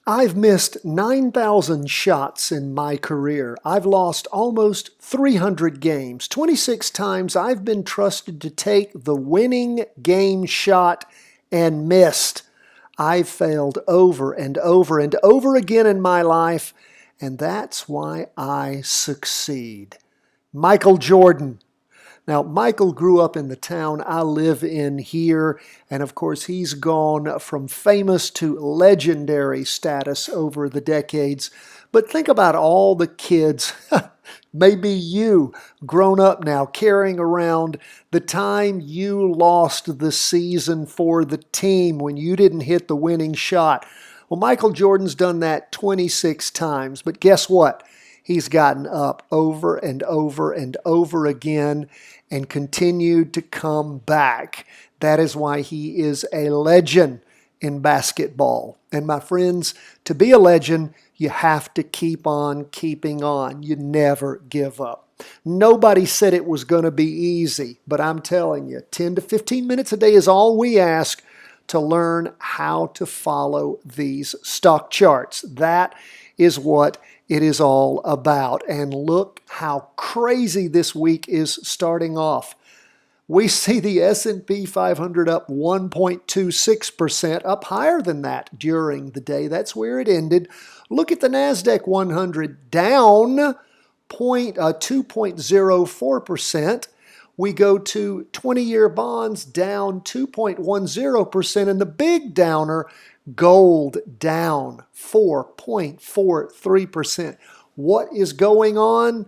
I've missed 9,000 shots in my career. I've lost almost 300 games. 26 times I've been trusted to take the winning game shot and missed. I've failed over and over and over again in my life, and that's why I succeed. Michael Jordan. Now, Michael grew up in the town I live in here, and of course, he's gone from famous to legendary status over the decades. But think about all the kids, maybe you, grown up now, carrying around the time you lost the season for the team when you didn't hit the winning shot. Well, Michael Jordan's done that 26 times, but guess what? He's gotten up over and over and over again and continued to come back. That is why he is a legend in basketball. And my friends, to be a legend, you have to keep on keeping on. You never give up. Nobody said it was going to be easy, but I'm telling you, 10 to 15 minutes a day is all we ask to learn how to follow these stock charts. That is what it is all about. And look how crazy this week is starting off. We see the S&P 500 up 1.26%, up higher than that during the day. That's where it ended. Look at the NASDAQ 100 down 2.04%. We go to 20-year bonds down 2.10%, and the big downer, gold down 4.43%. What is going on?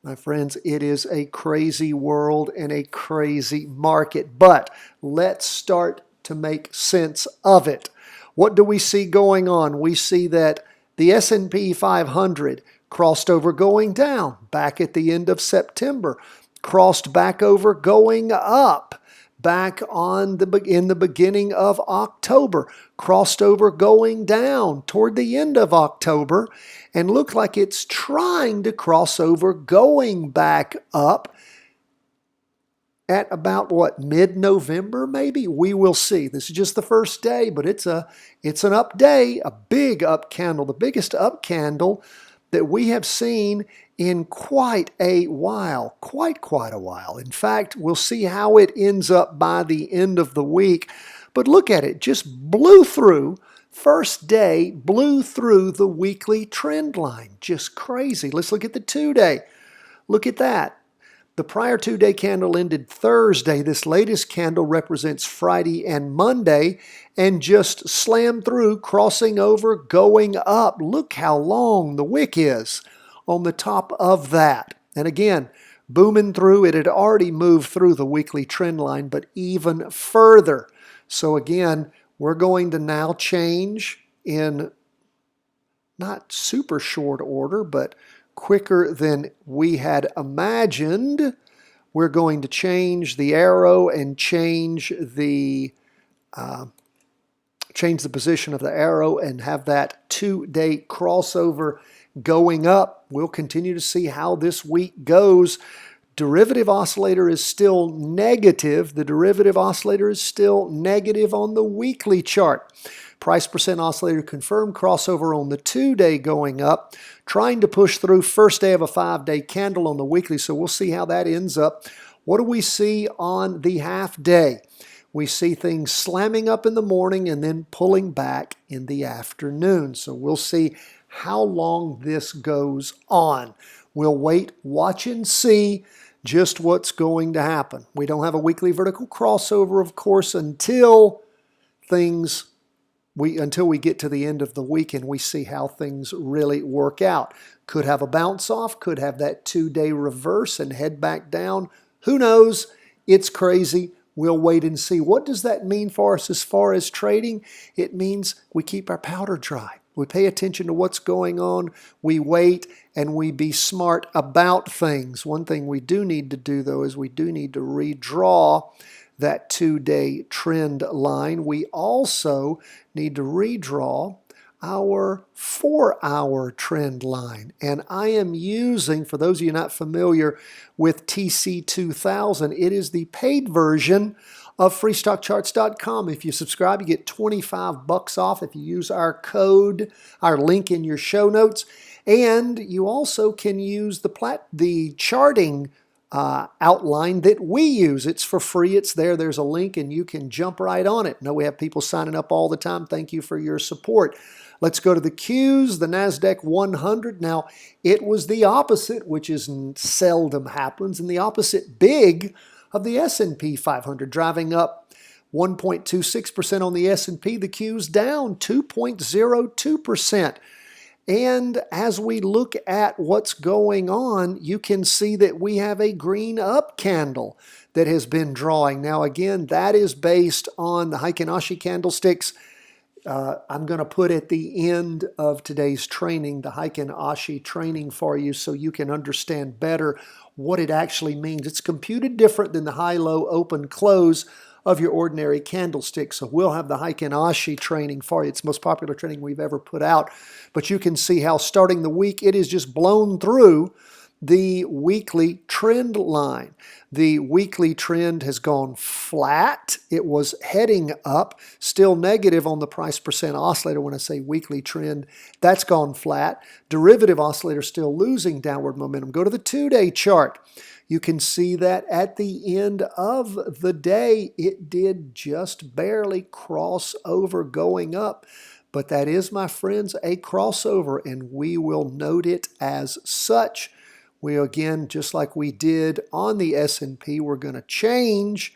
My friends, it is a crazy world and a crazy market, but let's start to make sense of it. What do we see going on? We see that the S&P 500 crossed over going down back at the end of September, crossed back over going up back in the beginning of October, crossed over going down toward the end of October, and looked like it's trying to cross over going back up at about mid-November maybe? We will see. This is just the first day, but it's an up day, a big up candle, the biggest up candle that we have seen in quite a while. In fact, we'll see how it ends up by the end of the week. But look at it, just blew through, first day, blew through the weekly trend line. Just crazy. Let's look at the 2-day. Look at that. The prior 2-day candle ended Thursday. This latest candle represents Friday and Monday and just slammed through, crossing over, going up. Look how long the wick is on the top of that. And again, booming through. It had already moved through the weekly trend line, but even further. So again, we're going to now change in not super short order, but quicker than we had imagined. We're going to change the arrow and change the position of the arrow and have that 2-day crossover going up. We'll continue to see how this week goes. Derivative oscillator is still negative. The derivative oscillator is still negative on the weekly chart. Price percent oscillator confirmed crossover on the 2-day going up, trying to push through first day of a 5-day candle on the weekly, so we'll see how that ends up. What do we see on the half day? We see things slamming up in the morning and then pulling back in the afternoon. So we'll see how long this goes on. We'll wait, watch, and see just what's going to happen. We don't have a weekly vertical crossover, of course, until we get to the end of the week and we see how things really work out. Could have a bounce off, could have that 2-day reverse and head back down. Who knows? It's crazy. We'll wait and see. What does that mean for us as far as trading? It means we keep our powder dry. We pay attention to what's going on. We wait and we be smart about things. One thing we do need to do, though, is we do need to redraw that 2-day trend line. We also need to redraw our 4-hour trend line. And I am using, for those of you not familiar with TC2000, it is the paid version of freestockcharts.com. If you subscribe, you get 25 bucks off if you use our code, our link in your show notes. And you also can use the charting outline that we use. It's for free. It's there. There's a link and you can jump right on it. I know we have people signing up all the time. Thank you for your support. Let's go to the Qs, the NASDAQ 100. Now, it was the opposite, which is seldom happens, and the opposite big of the S&P 500, driving up 1.26% on the S&P. The Qs down 2.02%. And as we look at what's going on, you can see that we have a green up candle that has been drawing. Now, again, that is based on the Heikin Ashi candlesticks. I'm going to put at the end of today's training, the Heikin Ashi training for you so you can understand better what it actually means. It's computed different than the high, low, open, close of your ordinary candlestick. So we'll have the Heikin Ashi training for you. It's the most popular training we've ever put out. But you can see how starting the week, it is just blown through the weekly trend line. The weekly trend has gone flat. It was heading up, still negative on the price percent oscillator. When I say weekly trend, that's gone flat. Derivative oscillator still losing downward momentum. Go to the 2-day chart. You can see that at the end of the day, it did just barely cross over going up. But that is, my friends, a crossover, and we will note it as such. We, again, just like we did on the S&P, we're going to change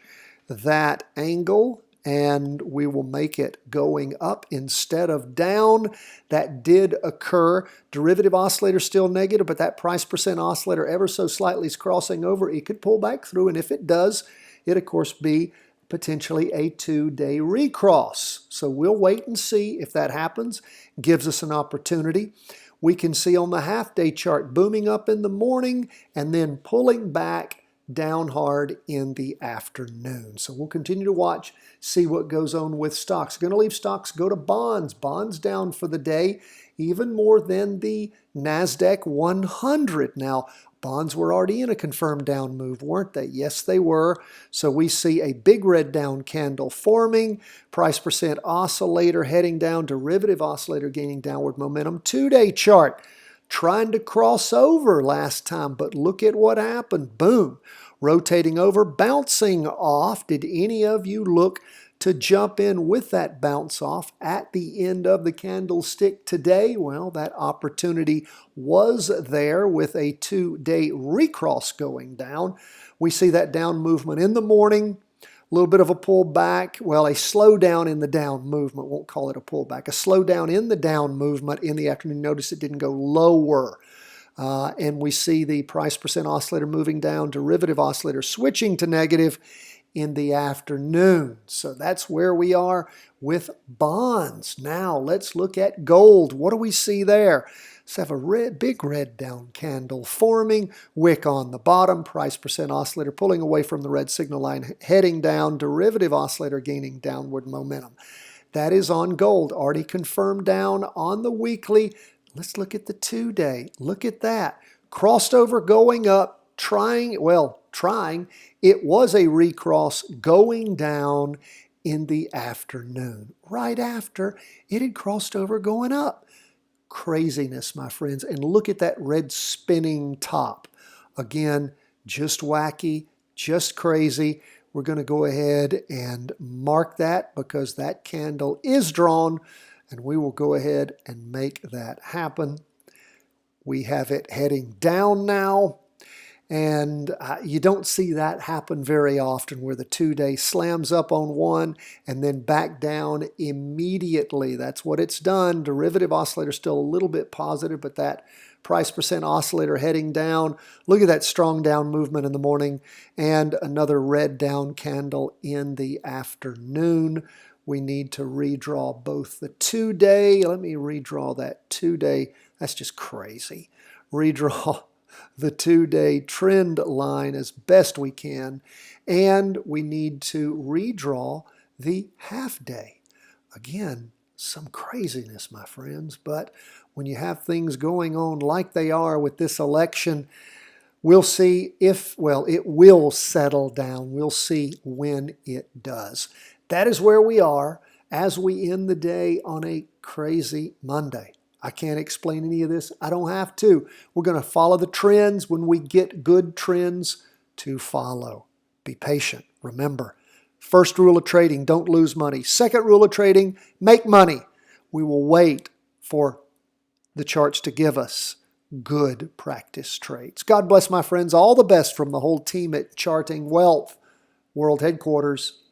that angle and we will make it going up instead of down. That did occur. Derivative oscillator still negative, but that price percent oscillator ever so slightly is crossing over. It could pull back through, and if it does, it, of course, be potentially a 2-day recross. So we'll wait and see if that happens. Gives us an opportunity. We can see on the half-day chart booming up in the morning and then pulling back down hard in the afternoon. So we'll continue to watch, see what goes on with stocks. Going to leave stocks, go to bonds. Bonds down for the day, even more than the NASDAQ 100. Now, bonds were already in a confirmed down move, weren't they? Yes, they were. So we see a big red down candle forming, price percent oscillator heading down, derivative oscillator gaining downward momentum. 2-day chart trying to cross over last time, but look at what happened. Boom. Rotating over, bouncing off. Did any of you look to jump in with that bounce off at the end of the candlestick today? Well, that opportunity was there with a 2-day recross going down. We see that down movement in the morning. A little bit of a pullback, well, a slowdown in the down movement, won't call it a pullback, a slowdown in the down movement in the afternoon. Notice it didn't go lower. And we see the price percent oscillator moving down, derivative oscillator switching to negative in the afternoon. So that's where we are with bonds. Now let's look at gold. What do we see there? Let's have a big red down candle forming, wick on the bottom, price percent oscillator pulling away from the red signal line, heading down, derivative oscillator gaining downward momentum. That is on gold, already confirmed down on the weekly. Let's look at the 2-day. Look at that. Crossed over going up, trying. It was a recross going down in the afternoon. Right after it had crossed over going up. Craziness, my friends. And look at that red spinning top. Again, just wacky, just crazy. We're going to go ahead and mark that because that candle is drawn, and we will go ahead and make that happen. We have it heading down now. And you don't see that happen very often where the 2-day slams up on one and then back down immediately. That's what it's done. Derivative oscillator still a little bit positive, but that price percent oscillator heading down. Look at that strong down movement in the morning and another red down candle in the afternoon. We need to redraw both the 2-day. Let me redraw that 2-day. That's just crazy. Redraw the 2-day trend line as best we can, and we need to redraw the half-day. Again, some craziness, my friends, but when you have things going on like they are with this election, We'll see if, well, it will settle down. We'll see when it does. That is where we are as we end the day on a crazy Monday. I can't explain any of this. I don't have to. We're going to follow the trends when we get good trends to follow. Be patient. Remember, first rule of trading, don't lose money. Second rule of trading, make money. We will wait for the charts to give us good practice trades. God bless my friends. All the best from the whole team at Charting Wealth World Headquarters.